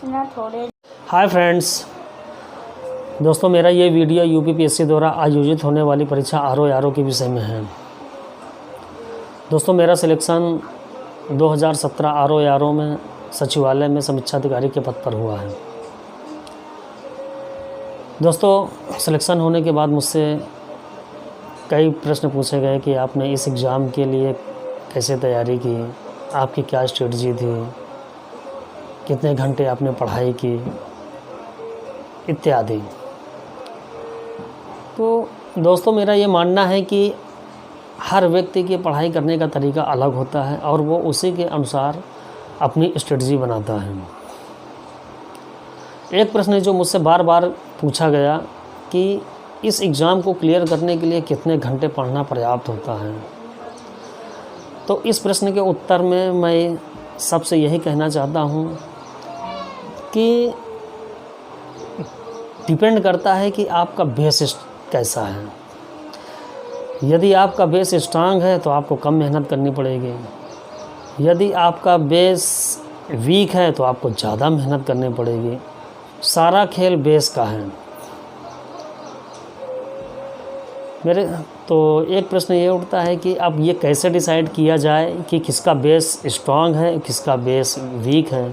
ना थोड़े। Hi friends, दोस्तों मेरा ये वीडियो यूपीपीएससी द्वारा आयोजित होने वाली परीक्षा आरओ के विषय में है। दोस्तों मेरा सिलेक्शन 2017 आरओ में सचिवालय में समीक्षा अधिकारी के पद पर हुआ है। दोस्तों सिलेक्शन होने के बाद मुझसे कई प्रश्न पूछे गए कि आपने इस एग्ज़ाम के लिए कैसे तैयारी की, आपकी क्या स्ट्रेटजी थी, कितने घंटे आपने पढ़ाई की इत्यादि। तो दोस्तों मेरा ये मानना है कि हर व्यक्ति की पढ़ाई करने का तरीका अलग होता है और वो उसी के अनुसार अपनी स्ट्रेटजी बनाता है। एक प्रश्न जो मुझसे बार बार पूछा गया कि इस एग्ज़ाम को क्लियर करने के लिए कितने घंटे पढ़ना पर्याप्त होता है, तो इस प्रश्न के उत्तर में मैं सबसे यही कहना चाहता हूँ कि डिपेंड करता है कि आपका बेस कैसा है। यदि आपका बेस स्ट्रांग है तो आपको कम मेहनत करनी पड़ेगी, यदि आपका बेस वीक है तो आपको ज़्यादा मेहनत करनी पड़ेगी। सारा खेल बेस का है। मेरे तो एक प्रश्न ये उठता है कि अब ये कैसे डिसाइड किया जाए कि किसका बेस स्ट्रांग है, किसका बेस वीक है।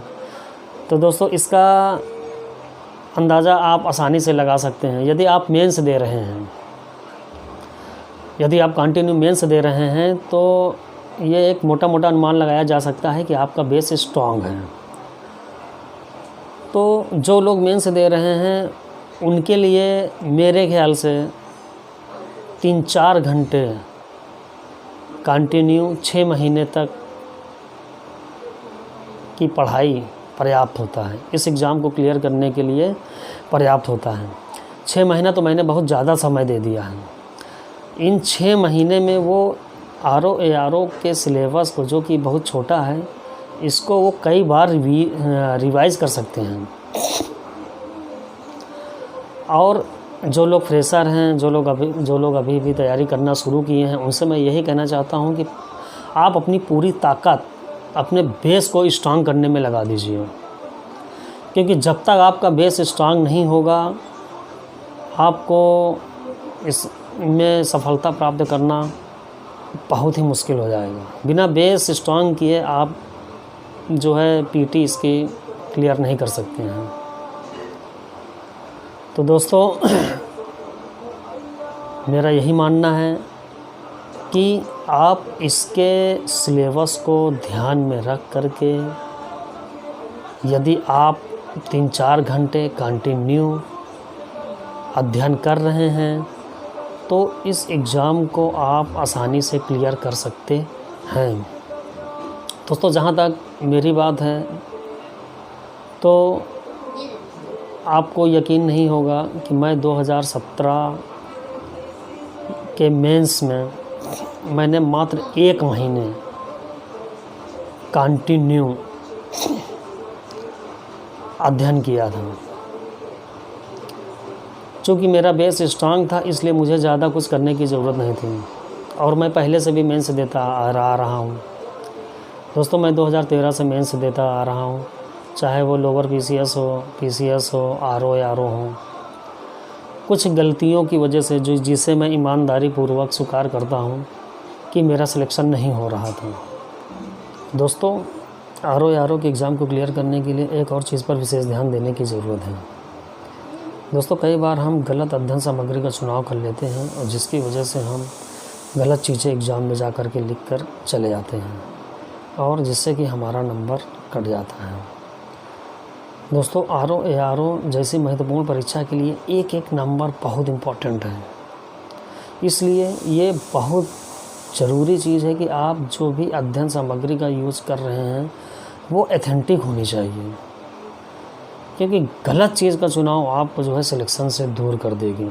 तो दोस्तों इसका अंदाज़ा आप आसानी से लगा सकते हैं। यदि आप मेंस दे रहे हैं, यदि आप कंटिन्यू मेंस दे रहे हैं तो ये एक मोटा मोटा अनुमान लगाया जा सकता है कि आपका बेस स्ट्रांग है। तो जो लोग मेंस दे रहे हैं उनके लिए मेरे ख्याल से 3-4 घंटे कंटिन्यू 6 महीने तक की पढ़ाई पर्याप्त होता है। इस एग्ज़ाम को क्लियर करने के लिए पर्याप्त होता है। 6 महीना तो मैंने बहुत ज़्यादा समय दे दिया है। इन 6 महीने में वो आरओ के सिलेबस को, जो कि बहुत छोटा है, इसको वो कई बार रिवाइज कर सकते हैं। और जो लोग फ्रेशर हैं, जो लोग अभी भी तैयारी करना शुरू किए हैं, उनसे मैं यही कहना चाहता हूं कि आप अपनी पूरी ताकत अपने बेस को स्ट्रांग करने में लगा दीजिए, क्योंकि जब तक आपका बेस स्ट्रांग नहीं होगा आपको इसमें सफलता प्राप्त करना बहुत ही मुश्किल हो जाएगा। बिना बेस स्ट्रांग किए आप जो है पीटी इसकी क्लियर नहीं कर सकते हैं। तो दोस्तों मेरा यही मानना है कि आप इसके सिलेबस को ध्यान में रख करके यदि आप 3-4 घंटे कंटिन्यू अध्ययन कर रहे हैं तो इस एग्ज़ाम को आप आसानी से क्लियर कर सकते हैं। दोस्तों जहाँ तक मेरी बात है तो आपको यकीन नहीं होगा कि मैं 2017 के मेंस में मैंने मात्र 1 महीने कंटिन्यू अध्ययन किया था। चूँकि मेरा बेस स्ट्रांग था इसलिए मुझे ज़्यादा कुछ करने की ज़रूरत नहीं थी और मैं पहले से भी मेंस देता आ रहा हूँ। दोस्तों मैं 2013 से मेंस देता आ रहा हूँ, चाहे वो लोअर पीसीएस हो, आरओ हो। कुछ गलतियों की वजह से जिसे मैं ईमानदारी पूर्वक स्वीकार करता हूँ कि मेरा सिलेक्शन नहीं हो रहा था। दोस्तों आरओ के एग्ज़ाम को क्लियर करने के लिए एक और चीज़ पर विशेष ध्यान देने की ज़रूरत है। दोस्तों कई बार हम गलत अध्ययन सामग्री का चुनाव कर लेते हैं और जिसकी वजह से हम गलत चीज़ें एग्ज़ाम में जा कर के लिख कर चले जाते हैं और जिससे कि हमारा नंबर कट जाता है। दोस्तों आरओ जैसी महत्वपूर्ण परीक्षा के लिए एक एक नंबर बहुत इम्पोर्टेंट है। इसलिए ये बहुत ज़रूरी चीज़ है कि आप जो भी अध्ययन सामग्री का यूज़ कर रहे हैं वो एथेंटिक होनी चाहिए, क्योंकि गलत चीज़ का चुनाव आपको जो है सिलेक्शन से दूर कर देगी।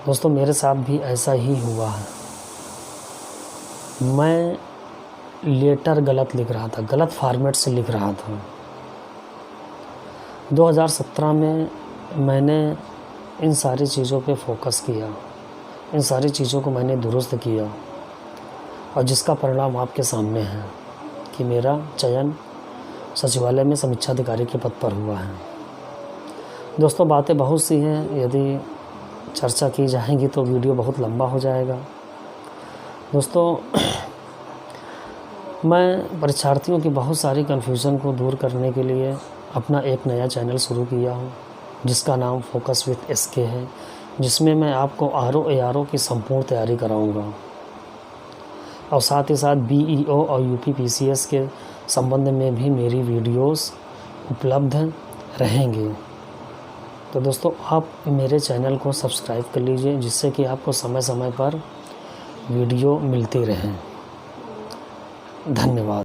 दोस्तों मेरे साथ भी ऐसा ही हुआ है। मैं लेटर गलत लिख रहा था, गलत फॉर्मेट से लिख रहा था। 2017 में मैंने इन सारी चीज़ों पे फोकस किया, इन सारी चीज़ों को मैंने दुरुस्त किया और जिसका परिणाम आपके सामने है कि मेरा चयन सचिवालय में समीक्षा अधिकारी के पद पर हुआ है। दोस्तों बातें बहुत सी हैं, यदि चर्चा की जाएंगी तो वीडियो बहुत लंबा हो जाएगा। दोस्तों मैं परीक्षार्थियों की बहुत सारी कन्फ्यूज़न को दूर करने के लिए अपना एक नया चैनल शुरू किया हूँ, जिसका नाम फोकस विद एसके है, जिसमें मैं आपको आरओ एआरओ की संपूर्ण तैयारी कराऊंगा और साथ ही साथ बीईओ और यूपी पीसीएस के संबंध में भी मेरी वीडियोस उपलब्ध रहेंगे। तो दोस्तों आप मेरे चैनल को सब्सक्राइब कर लीजिए, जिससे कि आपको समय समय पर वीडियो मिलती रहे। धन्यवाद।